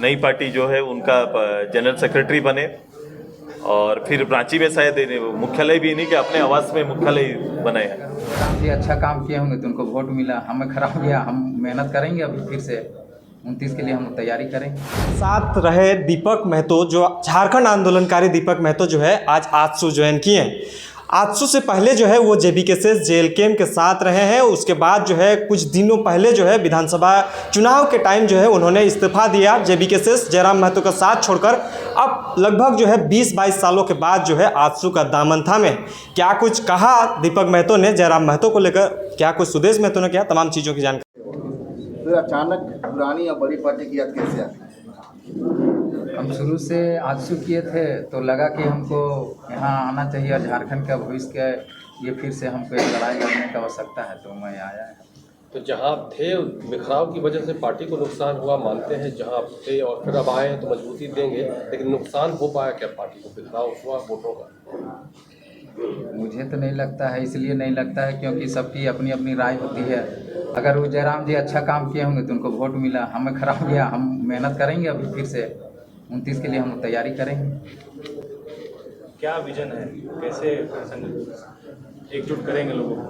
नई पार्टी जो है उनका जनरल सेक्रेटरी बने और फिर रांची में शायद मुख्यालय भी नहीं कि अपने आवास में मुख्यालय बनाए। राम जी अच्छा काम किए होंगे तो उनको वोट मिला, हमें खराब गया। हम मेहनत करेंगे, अभी फिर से 29 के लिए हम तैयारी करेंगे। साथ रहे दीपक महतो, जो झारखंड आंदोलनकारी दीपक महतो जो है आज आजसू ज्वाइन किए। आजसू से पहले जो है वो JBK JLKM के साथ रहे हैं। उसके बाद जो है कुछ दिनों पहले जो है विधानसभा चुनाव के टाइम जो है उन्होंने इस्तीफा दिया JBK जयराम महतो का साथ छोड़कर। अब लगभग जो है 20-22 सालों के बाद जो है आजसू का दामन थामे। क्या कुछ कहा दीपक महतो ने जयराम महतो को लेकर, क्या कुछ सुदेश महतो ने किया, तमाम चीज़ों की जानकारी। फिर अचानक पुरानी और बड़ी पार्टी की याद कैसे आती? हम शुरू से आजसू किए थे तो लगा कि हमको यहाँ आना चाहिए और झारखंड का भविष्य के ये फिर से हमको एक लड़ाई लड़ने की आवश्यकता है, तो मैं आया है। तो जहाँ आप थे बिखराव की वजह से पार्टी को नुकसान हुआ मानते हैं, जहाँ आप थे और फिर अब आए हैं तो मजबूती देंगे, लेकिन नुकसान हो पाया क्या पार्टी को? बिखराव हुआ वोटों का? मुझे तो नहीं लगता है, इसलिए नहीं लगता है क्योंकि सबकी अपनी अपनी राय होती है। अगर वो जयराम जी अच्छा काम किए होंगे तो उनको वोट मिला, हमें खराब गया। हम मेहनत करेंगे, अभी फिर से 29 के लिए हम तैयारी करेंगे। क्या विजन है, कैसे एकजुट करेंगे लोगों को?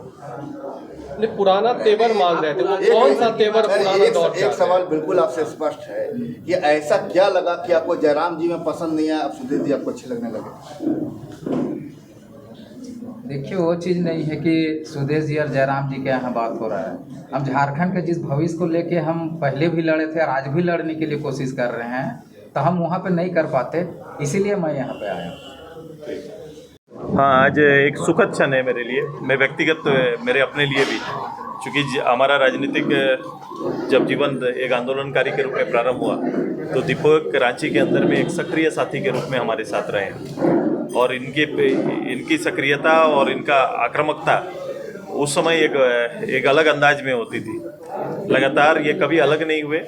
नहीं, पुराना तेवर मान रहे थे, वो कौन सा तेवर पुराना दौर? एक सवाल बिल्कुल आपसे स्पष्ट है कि ऐसा क्या लगा कि आपको जयराम जी में पसंद नहीं आया, अब सुदेश जी आपको अच्छे लगने लगे? देखिए, वो चीज़ नहीं है कि सुदेश जी और जयराम जी के यहाँ बात हो रहा है। हम झारखंड के जिस भविष्य को लेके हम पहले भी लड़े थे और आज भी लड़ने के लिए कोशिश कर रहे हैं, तो हम वहाँ पे नहीं कर पाते, इसीलिए मैं यहाँ पे आया। हाँ, आज एक सुखद क्षण है मेरे लिए, मैं व्यक्तिगत, मेरे अपने लिए भी, क्योंकि हमारा राजनीतिक जब जीवन एक आंदोलनकारी के रूप में प्रारंभ हुआ तो दीपक रांची के अंदर में एक सक्रिय साथी के रूप में हमारे साथ रहे हैं और इनकी सक्रियता और इनका आक्रामकता उस समय एक अलग अंदाज में होती थी। लगातार ये कभी अलग नहीं हुए,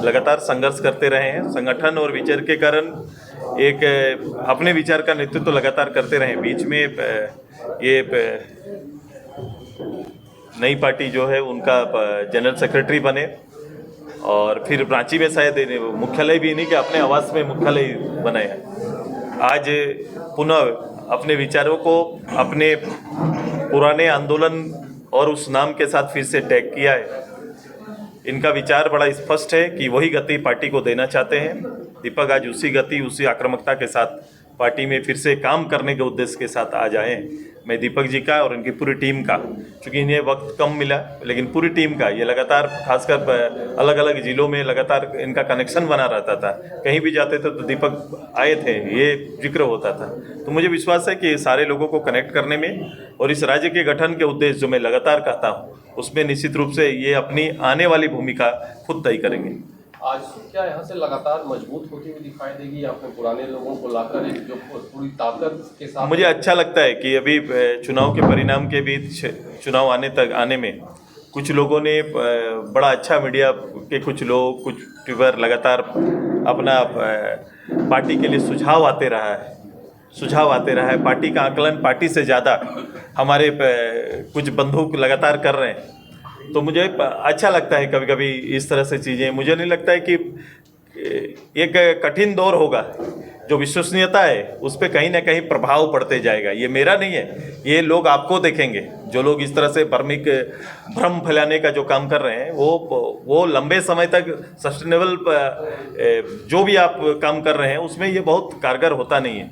लगातार संघर्ष करते रहे हैं। संगठन और विचार के कारण एक अपने विचार का नेतृत्व तो लगातार करते रहे। बीच में ये नई पार्टी जो है उनका जनरल सेक्रेटरी बने और फिर रांची में शायद मुख्यालय भी नहीं कि अपने आवास में मुख्यालय बनाए। आज पुनः अपने विचारों को, अपने पुराने आंदोलन और उस नाम के साथ फिर से टैग किया है। इनका विचार बड़ा स्पष्ट है कि वही गति पार्टी को देना चाहते हैं। दीपक आज उसी गति, उसी आक्रामकता के साथ पार्टी में फिर से काम करने के उद्देश्य के साथ आ जाए। मैं दीपक जी का और इनकी पूरी टीम का, क्योंकि इन्हें वक्त कम मिला, लेकिन पूरी टीम का ये लगातार, खासकर अलग अलग ज़िलों में लगातार इनका कनेक्शन बना रहता था। कहीं भी जाते थे तो दीपक आए थे, ये जिक्र होता था। तो मुझे विश्वास है कि सारे लोगों को कनेक्ट करने में और इस राज्य के गठन के उद्देश्य जो मैं लगातार कहता हूँ उसमें निश्चित रूप से ये अपनी आने वाली भूमिका खुद तय करेंगे। आज क्या यहाँ से लगातार मजबूत होती हुई दिखाई देगी, आपने पुराने लोगों को लाकर एक जो पूरी ताकत के साथ? मुझे अच्छा लगता है कि अभी चुनाव के परिणाम के बीच चुनाव आने में कुछ लोगों ने बड़ा अच्छा, मीडिया के कुछ लोग, कुछ ट्यूबर लगातार अपना पार्टी के लिए सुझाव आते रहा है। पार्टी का आकलन पार्टी से ज़्यादा हमारे कुछ बंधु लगातार कर रहे हैं। तो मुझे अच्छा लगता है कभी कभी इस तरह से चीज़ें। मुझे नहीं लगता है कि एक कठिन दौर होगा, जो विश्वसनीयता है उस पर कहीं ना कहीं प्रभाव पड़ते जाएगा। ये मेरा नहीं है, ये लोग आपको देखेंगे। जो लोग इस तरह से भ्रम फैलाने का जो काम कर रहे हैं वो लंबे समय तक सस्टेनेबल, जो भी आप काम कर रहे हैं उसमें ये बहुत कारगर होता नहीं है।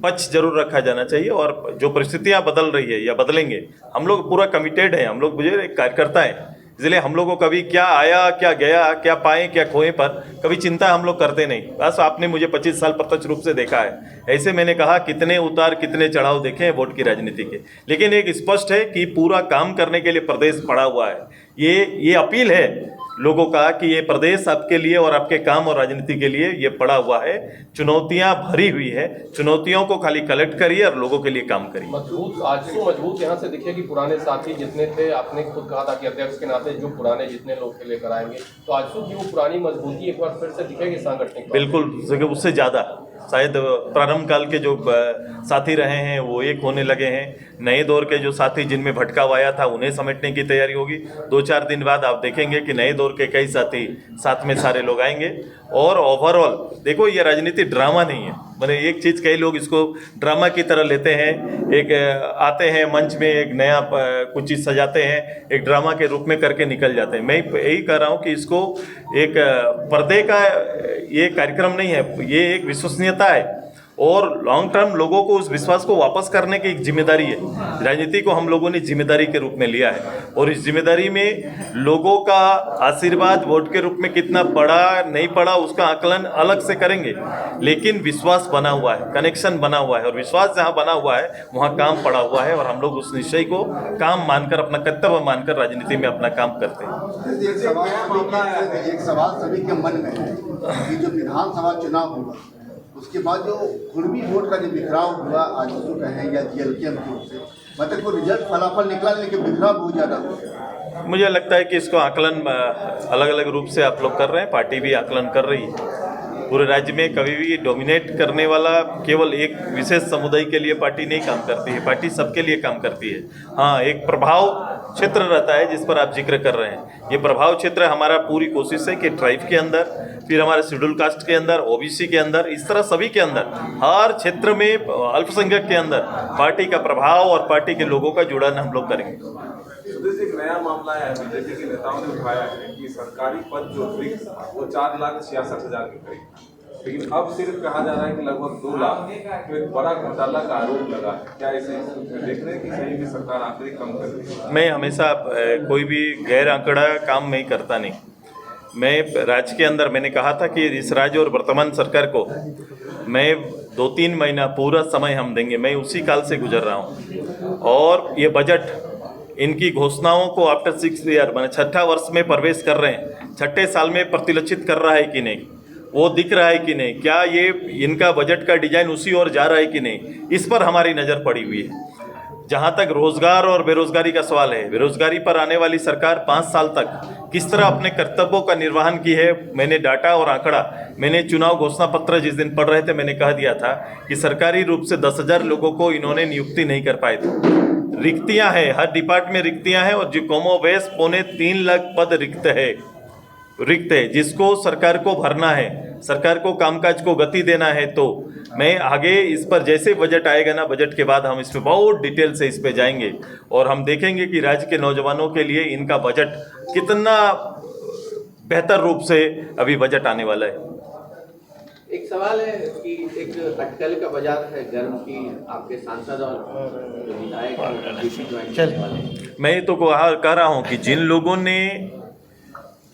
पक्ष जरूर रखा जाना चाहिए और जो परिस्थितियां बदल रही है या बदलेंगे, हम लोग पूरा कमिटेड हैं। हम लोग मुझे एक कार्यकर्ता हैं, इसलिए हम लोग को कभी क्या आया, क्या गया, क्या पाए, क्या खोए पर कभी चिंता हम लोग करते नहीं। बस आपने मुझे 25 साल प्रत्यक्ष रूप से देखा है। ऐसे मैंने कहा कितने उतार कितने चढ़ाव देखे हैं वोट की राजनीति के, लेकिन एक स्पष्ट है कि पूरा काम करने के लिए प्रदेश पड़ा हुआ है। ये अपील है लोगों का कि ये प्रदेश आपके लिए और आपके काम और राजनीति के लिए ये पड़ा हुआ है। चुनौतियां भरी हुई है, चुनौतियों को खाली कलेक्ट करिए और लोगों के लिए काम करिए। मजबूत यहाँ से दिखेगी। पुराने साथी जितने थे, आपने खुद कहा था कि अध्यक्ष के नाते जो पुराने जितने लोग के लेकर आएंगे, तो आजसू की वो पुरानी मजबूती एक बार फिर से दिखेगी सांगठनिक? बिल्कुल, उससे ज़्यादा शायद प्रारंभ काल के जो साथी रहे हैं वो एक होने लगे हैं, नए दौर के जो साथी जिनमें भटकाव आया था उन्हें समेटने की तैयारी होगी। 2-4 दिन बाद आप देखेंगे कि नए दौर के कई साथी साथ में सारे लोग आएंगे। और ओवरऑल देखो, ये राजनीति ड्रामा नहीं है। मैंने एक चीज़, कई लोग इसको ड्रामा की तरह लेते हैं, एक आते हैं मंच में एक नया कुछ चीज़ सजाते हैं, एक ड्रामा के रूप में करके निकल जाते हैं। मैं यही कह रहा हूँ कि इसको एक पर्दे का ये कार्यक्रम नहीं है, ये एक विश्वसनीयता है और लॉन्ग टर्म लोगों को उस विश्वास को वापस करने की एक जिम्मेदारी है। राजनीति को हम लोगों ने जिम्मेदारी के रूप में लिया है और इस जिम्मेदारी में लोगों का आशीर्वाद वोट के रूप में कितना पड़ा नहीं पड़ा उसका आकलन अलग से करेंगे, लेकिन विश्वास बना हुआ है, कनेक्शन बना हुआ है और विश्वास जहाँ बना हुआ है वहाँ काम पड़ा हुआ है और हम लोग उस निश्चय को काम मानकर, अपना कर्तव्य मानकर राजनीति में अपना काम करते हैं। एक सवाल सभी के मन में है कि जो विधानसभा चुनाव हुआ उसके बाद जो कुर्मी वोट का जो बिखराव हुआ आजसू कहें या जेएलकेएम की ओर से, मतलब को रिजल्ट फलाफल निकला लेकिन बिखराव बहुत ज़्यादा हुआ। मुझे लगता है कि इसको आकलन अलग अलग रूप से आप लोग कर रहे हैं, पार्टी भी आकलन कर रही है। पूरे राज्य में कभी भी डोमिनेट करने वाला केवल एक विशेष समुदाय के लिए पार्टी नहीं काम करती है, पार्टी सबके लिए काम करती है। हाँ, एक प्रभाव क्षेत्र रहता है जिस पर आप जिक्र कर रहे हैं। ये प्रभाव क्षेत्र हमारा पूरी कोशिश है कि ट्राइब के अंदर, फिर हमारे शेड्यूल कास्ट के अंदर, ओबीसी के अंदर, इस तरह सभी के अंदर, हर क्षेत्र में अल्पसंख्यक के अंदर पार्टी का प्रभाव और पार्टी के लोगों का जुड़न हम लोग करेंगे। एक नया मामला है, बीजेपी के नेताओं ने उठाया है कि सरकारी पद जो रिक्त वो 4,66,000 के करीब, लेकिन अब सिर्फ कहा जा रहा है कि लगभग 2 लाख, तो एक बड़ा घोटाला का आरोप लगा है। क्या इसे देख रहे हैं कि सही में सरकार आंकड़े कम कर रही है? मैं हमेशा कोई भी गैर आंकड़ा काम मैं करता नहीं। मैं राज्य के अंदर, मैंने कहा था कि इस राज्य और वर्तमान सरकार को मैं 2-3 महीना पूरा समय हम देंगे। मैं उसी काल से गुजर रहा हूँ और ये बजट इनकी घोषणाओं को आफ्टर 6 ईयर मैंने 6ठा वर्ष में प्रवेश कर रहे हैं, 6ठे साल में प्रतिलक्षित कर रहा है कि नहीं, वो दिख रहा है कि नहीं, क्या ये इनका बजट का डिजाइन उसी ओर जा रहा है कि नहीं, इस पर हमारी नज़र पड़ी हुई है। जहाँ तक रोजगार और बेरोजगारी का सवाल है, बेरोजगारी पर आने वाली सरकार 5 साल तक किस तरह अपने कर्तव्यों का निर्वहन की है, मैंने डाटा और आंकड़ा, मैंने चुनाव घोषणा पत्र जिस दिन पढ़ रहे थे मैंने कह दिया था कि सरकारी रूप से 10,000 लोगों को इन्होंने नियुक्ति नहीं कर पाए थे। रिक्तियां हैं, हर डिपार्टमेंट में रिक्तियां हैं और जो कमोबेश 3.25 लाख पद रिक्त है जिसको सरकार को भरना है, सरकार को कामकाज को गति देना है। तो मैं आगे इस पर जैसे बजट आएगा ना, बजट के बाद हम इस पर बहुत डिटेल से इस पे जाएंगे और हम देखेंगे कि राज्य के नौजवानों के लिए इनका बजट कितना बेहतर रूप से अभी बजट आने वाला है। एक सवाल है कि एक अटकल का बाजार है गर्म की, आपके सांसद और विधायक बीपी ज्वाइन करने वाले। मैं तो कह रहा हूँ कि जिन लोगों ने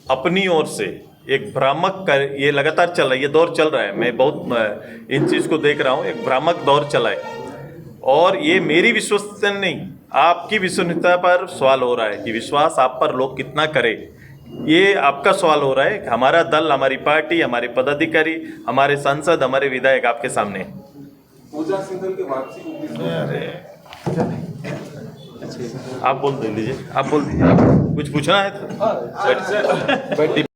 अपनी ओर से एक भ्रामक ये लगातार चल रहा है, ये दौर चल रहा है, मैं बहुत इन चीज़ को देख रहा हूँ, एक भ्रामक दौर चला है और ये मेरी विश्वसनीयता नहीं, आपकी विश्वसनीयता पर सवाल हो रहा है कि विश्वास आप पर लोग कितना करें, ये आपका सवाल हो रहा है। हमारा दल, हमारी पार्टी, हमारे पदाधिकारी, हमारे सांसद, हमारे विधायक आपके सामने हैं। पूजा सिंघल की वापसी को आप बोल दीजिए, आप बोल दीजिए, कुछ पूछना है तो